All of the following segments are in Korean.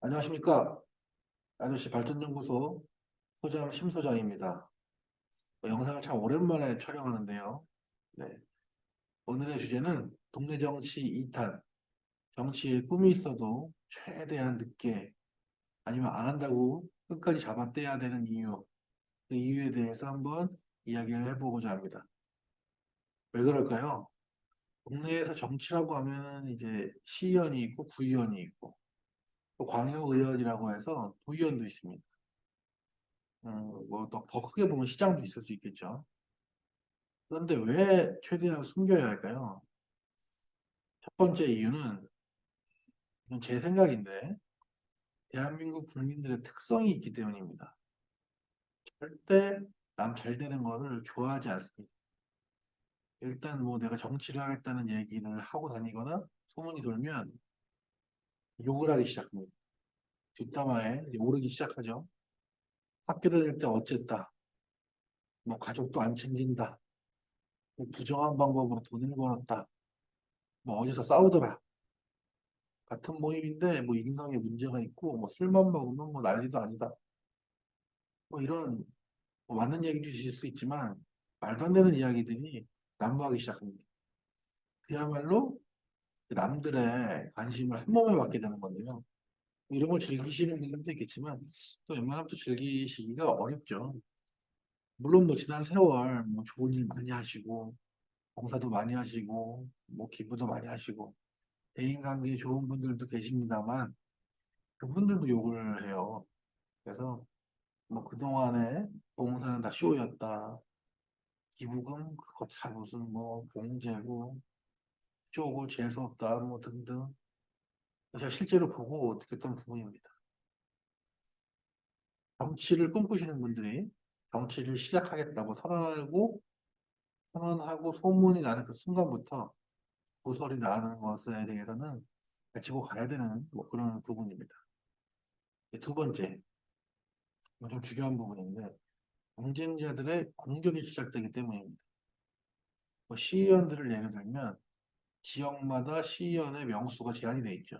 안녕하십니까. 아저씨 발전연구소 소장 심소장입니다. 영상을 참 오랜만에 촬영하는데요. 네. 오늘의 주제는 동네 정치 2탄. 정치에 꿈이 있어도 최대한 늦게 아니면 안 한다고 끝까지 잡아떼야 되는 이유. 그 이유에 대해서 한번 이야기를 해보고자 합니다. 왜 그럴까요? 동네에서 정치라고 하면은 이제 시의원이 있고 구의원이 있고 또 광역의원이라고 해서 도의원도 있습니다. 더 크게 보면 시장도 있을 수 있겠죠. 그런데 왜 최대한 숨겨야 할까요? 첫 번째 이유는 이건 제 생각인데 대한민국 국민들의 특성이 있기 때문입니다. 절대 남 잘 되는 거를 좋아하지 않습니다. 일단 뭐 내가 정치를 하겠다는 얘기를 하고 다니거나 소문이 돌면 욕을 하기 시작합니다. 뒷담화에 이제 오르기 시작하죠. 학교 다닐 때 어쨌다. 뭐 가족도 안 챙긴다. 뭐 부정한 방법으로 돈을 벌었다. 뭐 어디서 싸우더라. 같은 모임인데 뭐 인성에 문제가 있고 뭐 술만 먹으면 뭐 난리도 아니다. 뭐 이런 뭐 맞는 얘기 주실 수 있지만 말도 안 되는 이야기들이 난무하기 시작합니다. 그야말로 남들의 관심을 한 몸에 받게 되는 건데요. 이런 걸 즐기시는 분들도 있겠지만 또 웬만하면 또 즐기시기가 어렵죠. 물론 뭐 지난 세월 뭐 좋은 일 많이 하시고 봉사도 많이 하시고 뭐 기부도 많이 하시고 대인관계 좋은 분들도 계십니다만 그분들도 욕을 해요. 그래서 뭐 그동안에 봉사는 다 쇼였다. 기부금 그거 다 무슨 뭐 봉제고 쪼고 재수없다 뭐 등등 제가 실제로 보고 느꼈던 부분입니다. 정치를 꿈꾸시는 분들이 정치를 시작하겠다고 선언하고 소문이 나는 그 순간부터 구설이 나는 것에 대해서는 지고 가야 되는 뭐 그런 부분입니다. 두 번째, 좀 중요한 부분인데 경쟁자들의 공격이 시작되기 때문입니다. 뭐 시의원들을 예를 들면 지역마다 시의원의 명수가 제한이 돼 있죠.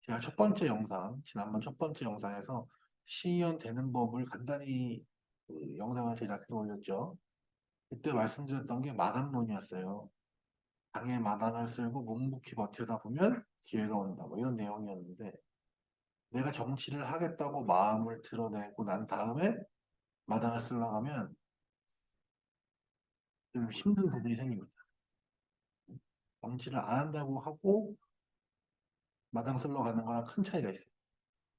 제가 첫 번째 영상, 지난번 첫 번째 영상에서 시의원 되는 법을 간단히 그 영상을 제작해서 올렸죠. 그때 말씀드렸던 게 마당론이었어요. 당의 마당을 쓸고 묵묵히 버티다 보면 기회가 온다. 뭐 이런 내용이었는데 내가 정치를 하겠다고 마음을 드러내고 난 다음에 마당을 쓰려고 하면 좀 힘든 부분이 생깁니다. 정치를 안 한다고 하고 마당 쓸러 가는 거랑 큰 차이가 있어요.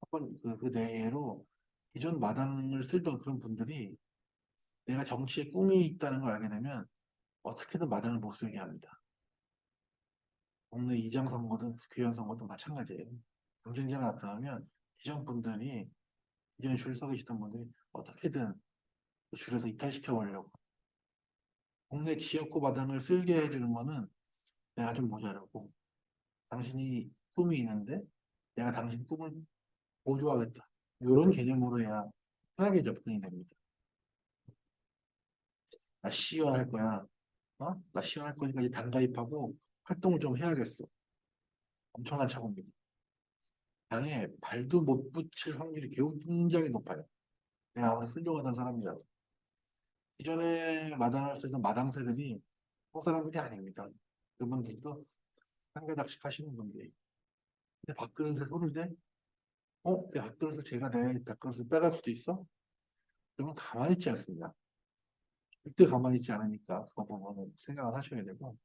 한번 그 내외로 기존 마당을 쓸던 그런 분들이 내가 정치에 꿈이 있다는 걸 알게 되면 어떻게든 마당을 못 쓸게 합니다. 동네 이장 선거든 국회의원 선거든 마찬가지예요. 경쟁자가 나타나면 기존 분들이 기존에 줄 서 계시던 분들이 어떻게든 그 줄에서 이탈시켜 버리려고 동네 지역구 마당을 쓸게 해주는 거는 내가 좀 모자라고 당신이 꿈이 있는데 내가 당신 꿈을 보조하겠다. 이런 개념으로 해야 편하게 접근이 됩니다. 나 시연할 거야. 나 시연할 거니까 이제 단가입하고 활동을 좀 해야겠어. 엄청난 착오입니다. 당에 발도 못 붙일 확률이 굉장히 높아요. 내가 아무리 훌륭하던 사람이라도. 기존에 마당을 쓰던 마당새들이 그 사람들이 아닙니다. 그분들도 한 가닥씩 하시는 분들이. 근데 밥그릇에 손을 대? 내 밥그릇을 제가 내 밥그릇을 빼갈 수도 있어? 그러면 가만히 있지 않습니다. 절대 가만히 있지 않으니까 그거 보고는 생각을 하셔야 되고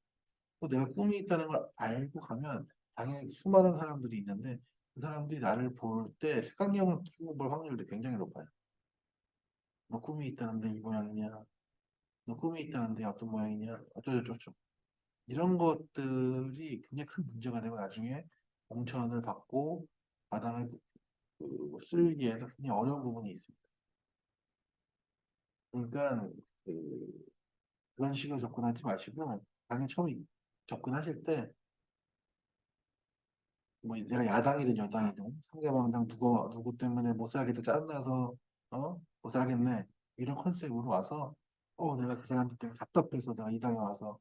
또 내가 꿈이 있다는 걸 알고 가면 당연히 수많은 사람들이 있는데 그 사람들이 나를 볼 때 색안경을 끼고 볼 확률도 굉장히 높아요. 너 꿈이 있다는데 이 모양이냐? 너 꿈이 있다는데 어떤 모양이냐? 어쩌고저쩌고. 이런 것들이 굉장히 큰 문제가 되고 나중에 공천을 받고 마당을 쓸기에도 굉장히 어려운 부분이 있습니다. 그러니까 그런 식으로 접근하지 마시고 당연히 처음에 접근하실 때 뭐 내가 야당이든 여당이든 상대방 당 누구 때문에 못 살겠다 짜증나서 못 살겠네 이런 컨셉으로 와서 내가 그 사람들 때문에 답답해서 내가 이 당에 와서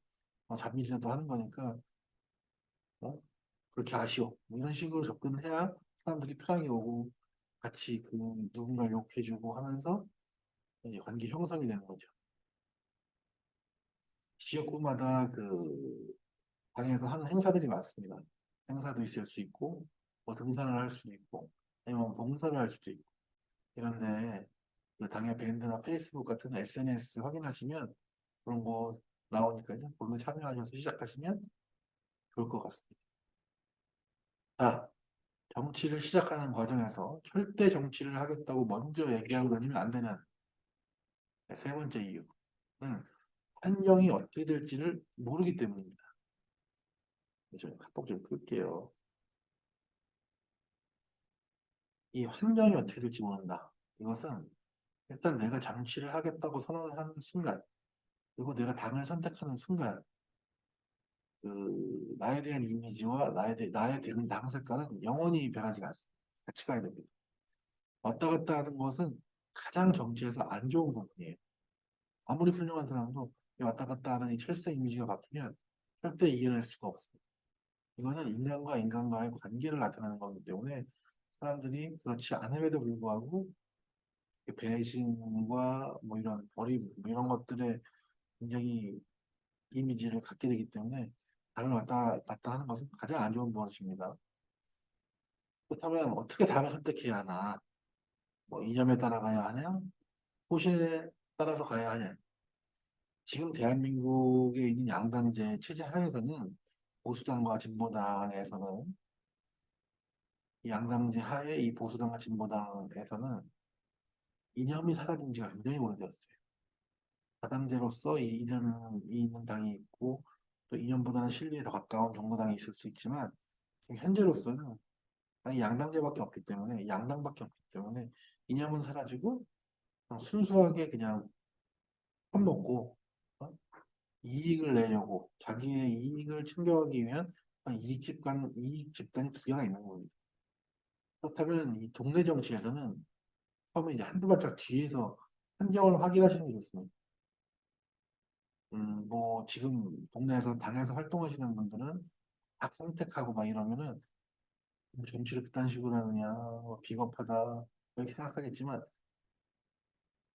잡일이라도 하는 거니까 어? 그렇게 아쉬워 뭐 이런 식으로 접근을 해야 사람들이 편하게 오고 같이 그 누군가를 욕해주고 하면서 이제 관계 형성이 되는 거죠. 지역구마다 그 당에서 하는 행사들이 많습니다. 행사도 있을 수 있고, 뭐 등산을 할 수도 있고, 아니면 봉사를 할 수도 있고, 이런데 그 당의 밴드나 페이스북 같은 SNS 확인하시면 그런 거 나오니까요. 그걸로 참여하셔서 시작하시면 좋을 것 같습니다. 자, 정치를 시작하는 과정에서 절대 정치를 하겠다고 먼저 얘기하고 다니면 안 되는 세 번째 이유는 환경이 어떻게 될지를 모르기 때문입니다. 좀 카톡 좀 끌게요. 이 환경이 어떻게 될지 모른다. 이것은 일단 내가 정치를 하겠다고 선언하는 순간, 그리고 내가 당을 선택하는 순간, 그 나에 대한 이미지와 나의 대응 당 색깔은 영원히 변하지가 않습니다. 같이 가야 됩니다. 왔다 갔다 하는 것은 가장 정치에서 안 좋은 부분이에요. 아무리 훌륭한 사람도 이 왔다 갔다 하는 이 철새 이미지가 바뀌면 절대 이겨낼 수가 없습니다. 이거는 인간과 인간과의 관계를 나타내는 거기 때문에 사람들이 그렇지 않음에도 불구하고 배신과 뭐 이런 버림 뭐 이런 것들에 굉장히 이미지를 갖게 되기 때문에 당을 왔다 갔다 하는 것은 가장 안 좋은 버릇입니다. 그렇다면 어떻게 당을 선택해야 하나? 뭐 이념에 따라가야 하냐? 소신에 따라서 가야 하냐? 지금 대한민국에 있는 양당제 체제 하에서는 보수당과 진보당에서는 이 양당제 하에 이 보수당과 진보당에서는 이념이 사라진 지가 굉장히 오래되었어요. 다당제로서 이 이념이 있는 당이 있고 또 이념보다는 실리에 더 가까운 정도당이 있을 수 있지만 지금 현재로서는 아니 양당제밖에 없기 때문에 양당밖에 없기 때문에 이념은 사라지고 그냥 순수하게 그냥 밥 먹고 어? 이익을 내려고 자기의 이익을 챙겨가기 위한 이익 집단이 두 개가 있는 겁니다. 그렇다면 이 동네 정치에서는 처음에 이제 한두 발짝 뒤에서 한경을 확인하시는 게 좋습니다. 뭐 지금 동네에서 당에서 활동하시는 분들은 딱 선택하고 막 이러면은 뭐 정치를 그딴 식으로 하느냐 뭐 비겁하다 이렇게 생각하겠지만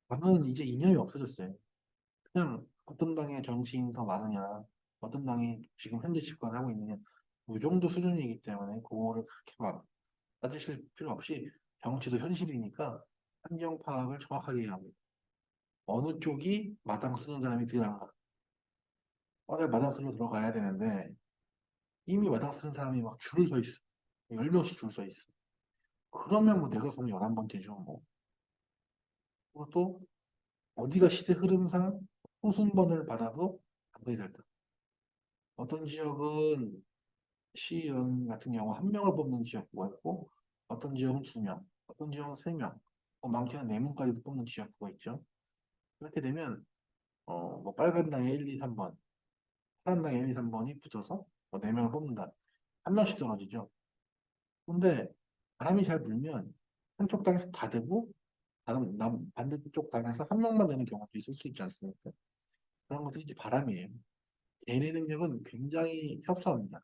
저는 이제 이념이 없어졌어요. 그냥 어떤 당의 정치인이 더 많으냐, 어떤 당이 지금 현재 집권하고 있느냐, 이 정도 수준이기 때문에 그거를 그렇게 막 따지실 필요 없이 정치도 현실이니까 환경 파악을 정확하게 해야 합니다. 어느 쪽이 마당 쓰는 사람이 덜한가? 내가 마당 쓰러 들어가야 되는데 이미 마당 쓰는 사람이 막 줄을 서 있어. 10명씩 줄 서 있어. 그러면 뭐 내가 그럼 11번째죠, 뭐. 그리고 또 어디가 시대 흐름상 후순번을 받아도 당선이 될다. 어떤 지역은 시의원 같은 경우 한 명을 뽑는 지역구가 있고 어떤 지역은 두 명, 어떤 지역은 세 명, 많게는 네 명까지도 뽑는 지역구가 있죠. 그렇게 되면 뭐 빨간 당에 1, 2, 3번, 파란 당에 1, 2, 3번이 붙어서 네 명을 뽑는다. 한 명씩 떨어지죠. 근데 바람이 잘 불면 한쪽 당에서 다 되고 다른 반대쪽 당에서 한 명만 되는 경우도 있을 수 있지 않습니까? 그런 것들이 이제 바람이에요. 개인의 능력은 굉장히 협소합니다.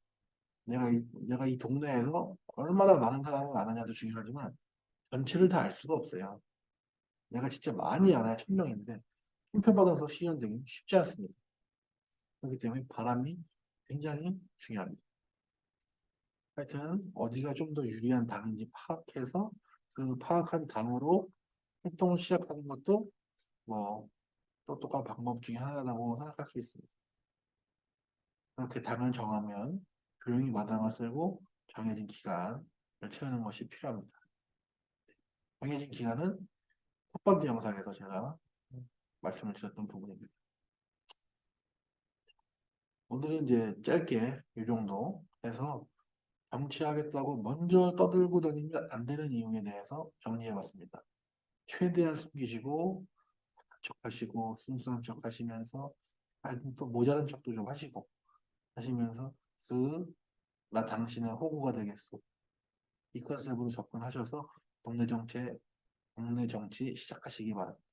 내가 이 동네에서 얼마나 많은 사람을 아느냐도 중요하지만 전체를 다 알 수가 없어요. 내가 진짜 많이 알아야 1000명인데 투표받아서 시연되기 쉽지 않습니다. 그렇기 때문에 바람이 굉장히 중요합니다. 하여튼 어디가 좀 더 유리한 당인지 파악해서 그 파악한 당으로 활동을 시작하는 것도 뭐 똑똑한 방법 중에 하나라고 생각할 수 있습니다. 그렇게 당을 정하면 조용히 마당을 쓸고 정해진 기간을 채우는 것이 필요합니다. 정해진 기간은 첫 번째 영상에서 제가 말씀을 드렸던 부분입니다. 오늘은 이제 짧게 이 정도 해서 정치하겠다고 먼저 떠들고 다니면 안 되는 이유에 대해서 정리해 봤습니다. 최대한 숨기시고 척하시고 순수한 척 하시면서 또 모자란 척도 좀 하시면서 나 당신의 호구가 되겠소. 이 컨셉으로 접근하셔서 동네 정치, 동네 정치 시작하시기 바랍니다.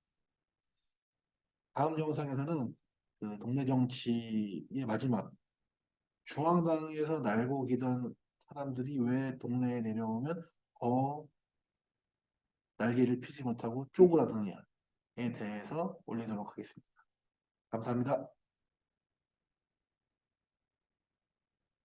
다음 영상에서는 그 동네 정치의 마지막 중앙당에서 날고 기던 사람들이 왜 동네에 내려오면 더 날개를 펴지 못하고 쪼그라드느냐에 대해서 올리도록 하겠습니다. 감사합니다.